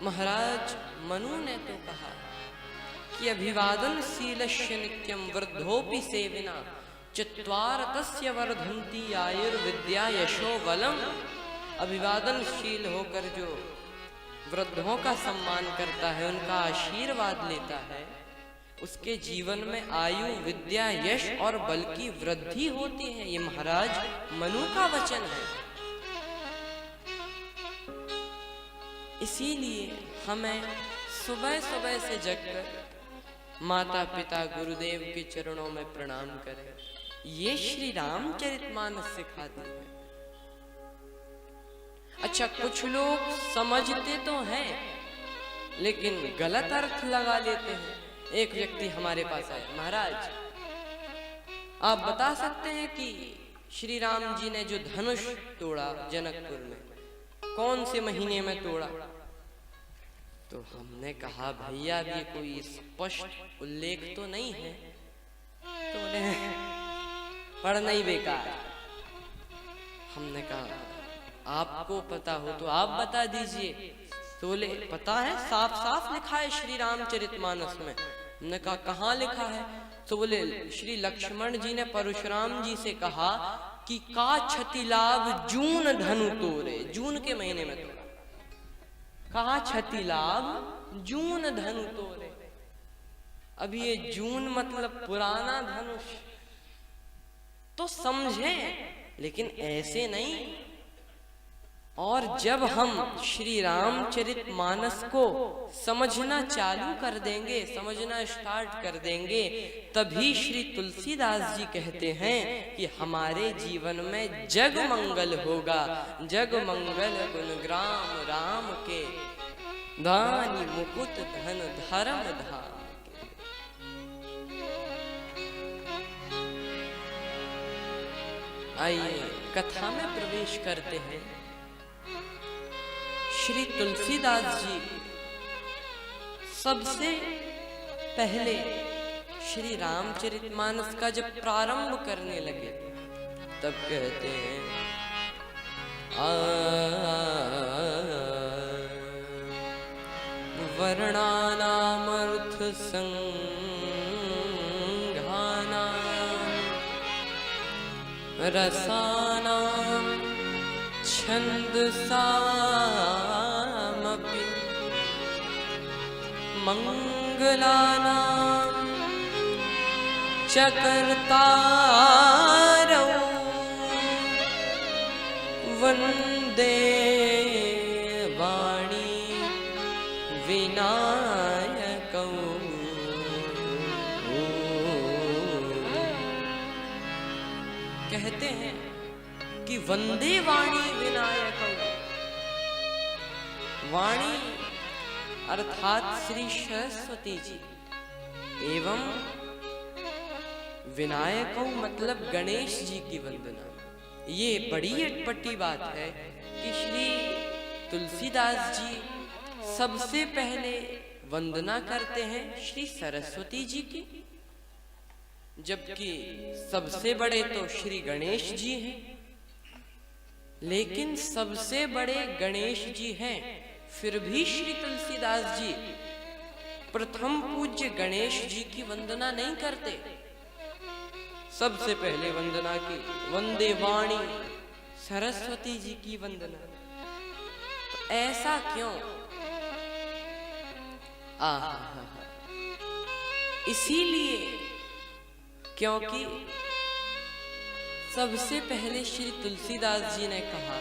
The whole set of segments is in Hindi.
महाराज मनु ने तो कहा कि अभिवादन शीलस्य नित्यम वृद्धोपि सेविना चत्वार तस्य वर्धन्ति आयुर्विद्या यशो बलम। अभिवादनशील होकर जो वृद्धों का सम्मान करता है, उनका आशीर्वाद लेता है, उसके जीवन में आयु विद्या यश और बल की वृद्धि होती है। ये महाराज मनु का वचन है। इसीलिए हमें सुबह सुबह से जगकर माता पिता गुरुदेव के चरणों में प्रणाम करें। ये श्री रामचरितमानस सिखाती है। अच्छा, कुछ लोग समझते तो हैं लेकिन गलत अर्थ लगा लेते हैं। एक व्यक्ति हमारे पास आया, महाराज आप बता सकते हैं कि श्री राम जी ने जो धनुष तोड़ा जनकपुर में, कौन से महीने में तोड़ा? तो हमने कहा भैया ये कोई स्पष्ट उल्लेख तो नहीं है। तो पढ़ना ही बेकार। हमने कहा आपको पता हो तो आप बता दीजिए। तो बोले पता है, साफ साफ लिखा है श्री रामचरितमानस में। हमने कहा कहाँ लिखा है? तो बोले श्री लक्ष्मण जी ने परशुराम जी से कहा कि का क्षति लाभ जून धनु तोरे, जून के महीने में तोड़ा। कहा क्षति लाभ जून धनु तोरे। अब ये जून मतलब पुराना धनुष, तो समझें, लेकिन ऐसे नहीं। और जब हम श्री रामचरितमानस को समझना चालू कर देंगे, समझना स्टार्ट कर देंगे, तभी श्री तुलसीदास जी कहते हैं कि हमारे जीवन में जग मंगल होगा। जग मंगल गुणग्राम राम के, दानी मुकुट धन धर्म धाम। आइए कथा में प्रवेश करते हैं। श्री तुलसीदास जी सबसे पहले श्री रामचरितमानस का जब प्रारंभ करने लगे तब कहते हैं वर्णानामर्थ संघाना रसानां छंदसामपि मंगलानां चकर्तारौ वंदे वाणी विनायकौ। कहते हैं कि वंदे वाणी विनायक। वाणी अर्थात श्री सरस्वती जी एवं विनायक मतलब गणेश जी की वंदना। ये बड़ी अटपटी बात है कि श्री तुलसीदास जी सबसे पहले वंदना करते हैं श्री सरस्वती जी की, जबकि सबसे बड़े तो श्री गणेश जी हैं। लेकिन सबसे बड़े गणेश जी हैं, फिर भी श्री तुलसीदास जी प्रथम पूज्य गणेश जी की वंदना नहीं करते। सबसे पहले वंदना की वंदे वाणी सरस्वती जी की वंदना। तो ऐसा क्यों? इसीलिए क्योंकि सबसे पहले श्री तुलसीदास जी ने कहा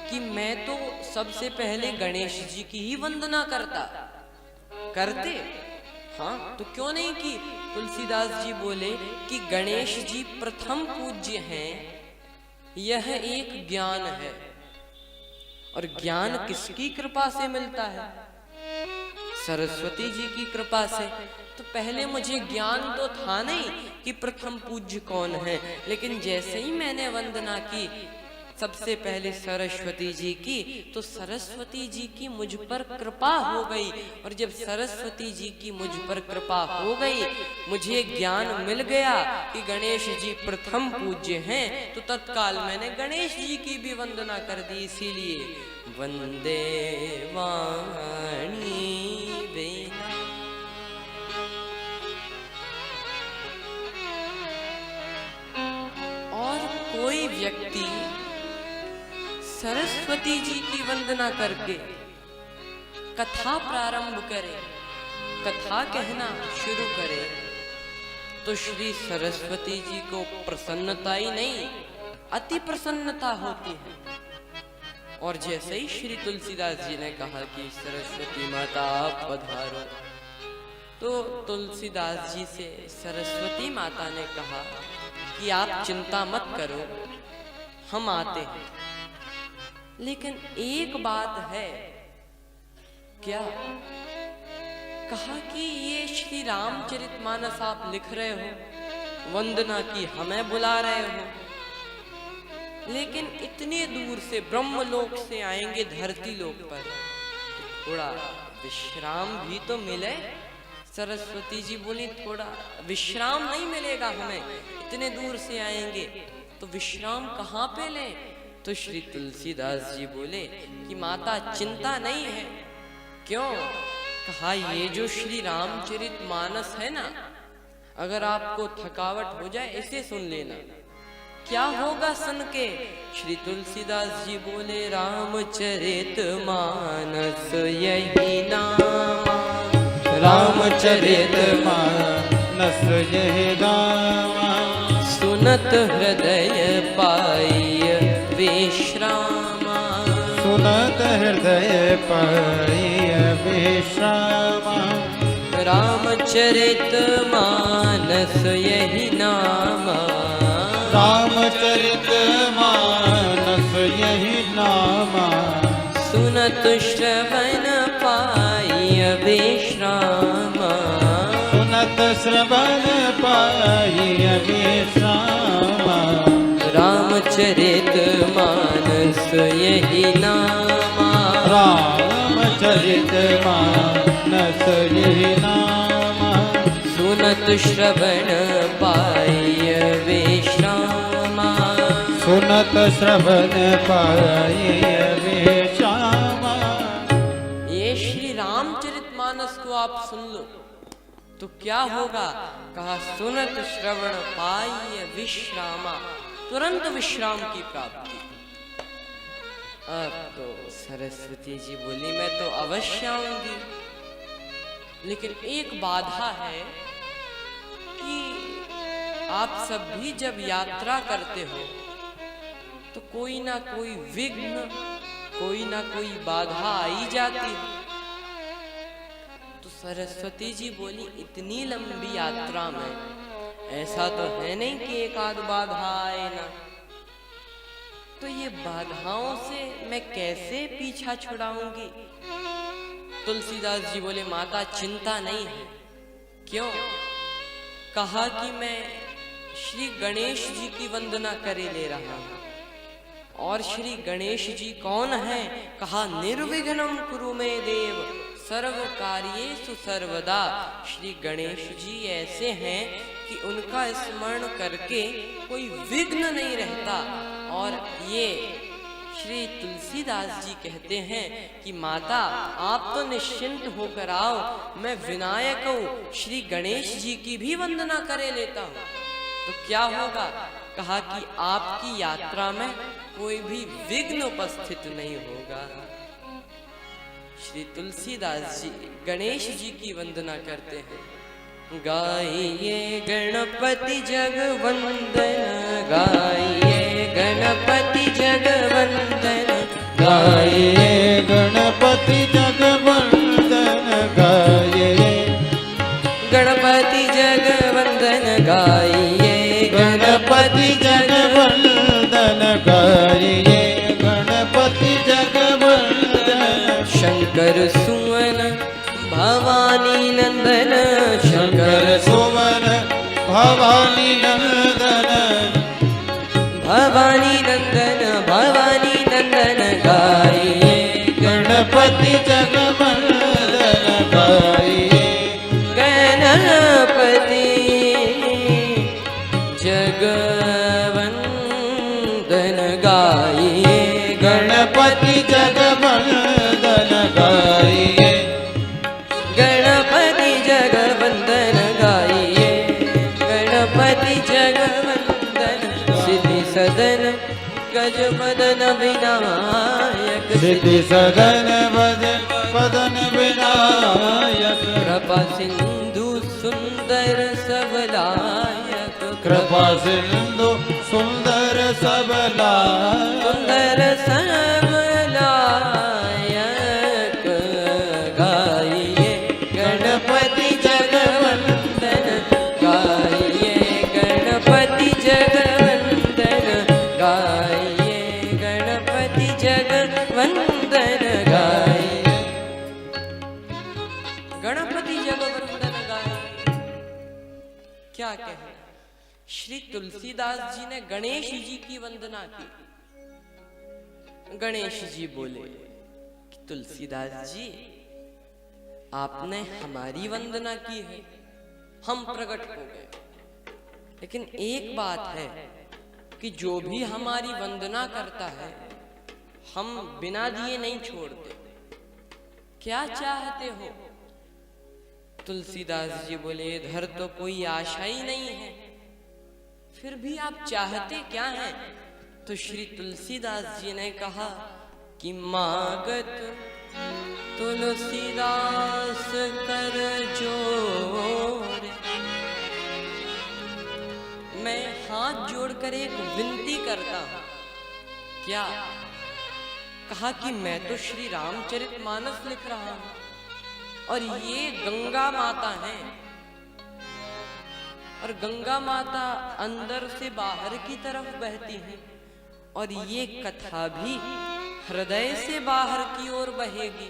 कि मैं तो सबसे पहले गणेश जी की ही वंदना करते। हाँ, तो क्यों नहीं की? तुलसीदास जी बोले कि गणेश जी प्रथम पूज्य हैं। यह एक ज्ञान है, और ज्ञान किसकी कृपा से मिलता है? सरस्वती जी की कृपा से। तो पहले मुझे ज्ञान तो था नहीं कि प्रथम पूज्य कौन है, लेकिन जैसे ही मैंने वंदना की सबसे पहले सरस्वती जी की, तो सरस्वती जी की मुझ पर कृपा हो गई। और जब सरस्वती जी की मुझ पर कृपा हो गई, मुझे ज्ञान मिल गया कि गणेश जी प्रथम पूज्य हैं, तो तत्काल मैंने गणेश जी की भी वंदना कर दी। इसीलिए वंदे वाणी सरस्वती जी की वंदना करके कथा प्रारंभ करे, कथा कहना शुरू करे, तो श्री सरस्वती जी को प्रसन्नता ही नहीं, अति प्रसन्नता होती है। और जैसे ही श्री तुलसीदास जी ने कहा कि सरस्वती माता आप पधारो, तो तुलसीदास जी से सरस्वती माता ने कहा कि आप चिंता मत करो, हम आते हैं। लेकिन एक बात है, क्या? कहा कि ये श्री रामचरितमानस आप लिख रहे हो, वंदना की हमें बुला रहे हो, लेकिन इतने दूर से ब्रह्मलोक से आएंगे धरती लोक पर, थोड़ा विश्राम भी तो मिले। सरस्वती जी बोली थोड़ा विश्राम नहीं मिलेगा हमें, इतने दूर से आएंगे तो विश्राम कहाँ पे ले? तो श्री तुलसीदास जी बोले कि माता चिंता नहीं है। क्यों? कहा ये जो श्री रामचरितमानस है ना, अगर आपको थकावट हो जाए इसे सुन लेना, क्या होगा सुन के? श्री तुलसीदास जी बोले रामचरित मानस यही नाम, रामचरित मानस यही नाम, सुनत हृदय पाई विश्राम, सुनत हृदय पाई विश्राम। रामचरित मानस यही नाम, रामचरित मानस यही नाम, सुनत श्रवण पाई विश्राम, सुनत श्रवण पाई विश्राम। रामचरित मानस यही नाम, रामचरित मानस यही नाम, सुनत श्रवण पाई विश्राम, सुनत श्रवण पाई विश्राम। ये श्री रामचरितमानस को आप सुन लो तो क्या होगा? कहा सुनत श्रवण पाई विश्रामा, तुरंत विश्राम की प्राप्ति। अब तो सरस्वती जी बोली मैं तो अवश्य आऊंगी, लेकिन एक बाधा है कि आप सब भी जब यात्रा करते हो तो कोई ना कोई विघ्न, कोई ना कोई बाधा आई जाती है। तो सरस्वती जी बोली इतनी लंबी यात्रा में ऐसा तो है नहीं कि एक आध बाधा आए ना, तो ये बाधाओं से मैं कैसे पीछा छुड़ाऊंगी? तुलसीदास जी बोले माता चिंता नहीं है। क्यों? कहा कि मैं श्री गणेश जी की वंदना करे ले रहा हूं। और श्री गणेश जी कौन है? कहा निर्विघ्नं कुरु मे देव सर्व कार्येषु सर्वदा। श्री गणेश जी ऐसे हैं कि उनका स्मरण करके कोई विघ्न नहीं रहता। और ये श्री तुलसीदास जी कहते हैं कि माता आप तो निश्चिंत होकर आओ, मैं विनायक हूँ, श्री गणेश जी की भी वंदना करे लेता हूँ। तो क्या होगा? कहा कि आपकी यात्रा में कोई भी विघ्न उपस्थित नहीं होगा। श्री तुलसीदास जी गणेश जी की वंदना करते हैं। गाइए गणपति जगवंदन, गाइए गणपति जगवंदन, गाइए गणपति जगवंदन, गाइए गणपति जगवंदन, गाइए गणपति जगवंदन, गाइए गणपति जगवंदन। शंकर सुवन भवानी नंदन, शंकर सुवन भवानी नंदन, भवानी नंदन, भवानी नंदन, गाइए गणपति जगवंदन, गाइए गणपति जगवंदन, गाइए गणपति जगवंदन, गाइए गणपति जगवंदन, गाइए गणपति जगवंदन। सिद्धि सदन गज बदन विनायक, सिद्धि सदन भजन पदन विनायक कृपा सिंधु सुंदर सबलायक कृपा सिंधु सुंदर सबलायक सुंदर सबलायक गाइए गणपति जगवंदन गाइए गणपति जगवंदन गाइए गणपति जगवंदन गाइए गणपति जगवंदन गाइए। क्या कहें, श्री तुलसीदास जी ने गणेश जी की वंदना की। गणेश जी बोले कि तुलसीदास जी, आपने हमारी वंदना की है, हम प्रकट हो गए, लेकिन एक बात है कि जो भी हमारी वंदना करता है हम बिना दिए नहीं छोड़ते। क्या चाहते हो? तुलसीदास जी बोले, इधर तो कोई आशा ही नहीं है, फिर भी आप चाहते क्या हैं? तो श्री तुलसीदास जी ने कहा कि मागत तुलसीदास कर जोर। मैं हाथ जोड़कर एक विनती करता हूं। क्या? कहा कि मैं तो श्री रामचरितमानस लिख रहा हूं और ये गंगा माता है, और गंगा माता अंदर से बाहर की तरफ बहती है, और ये कथा भी हृदय से बाहर की ओर बहेगी।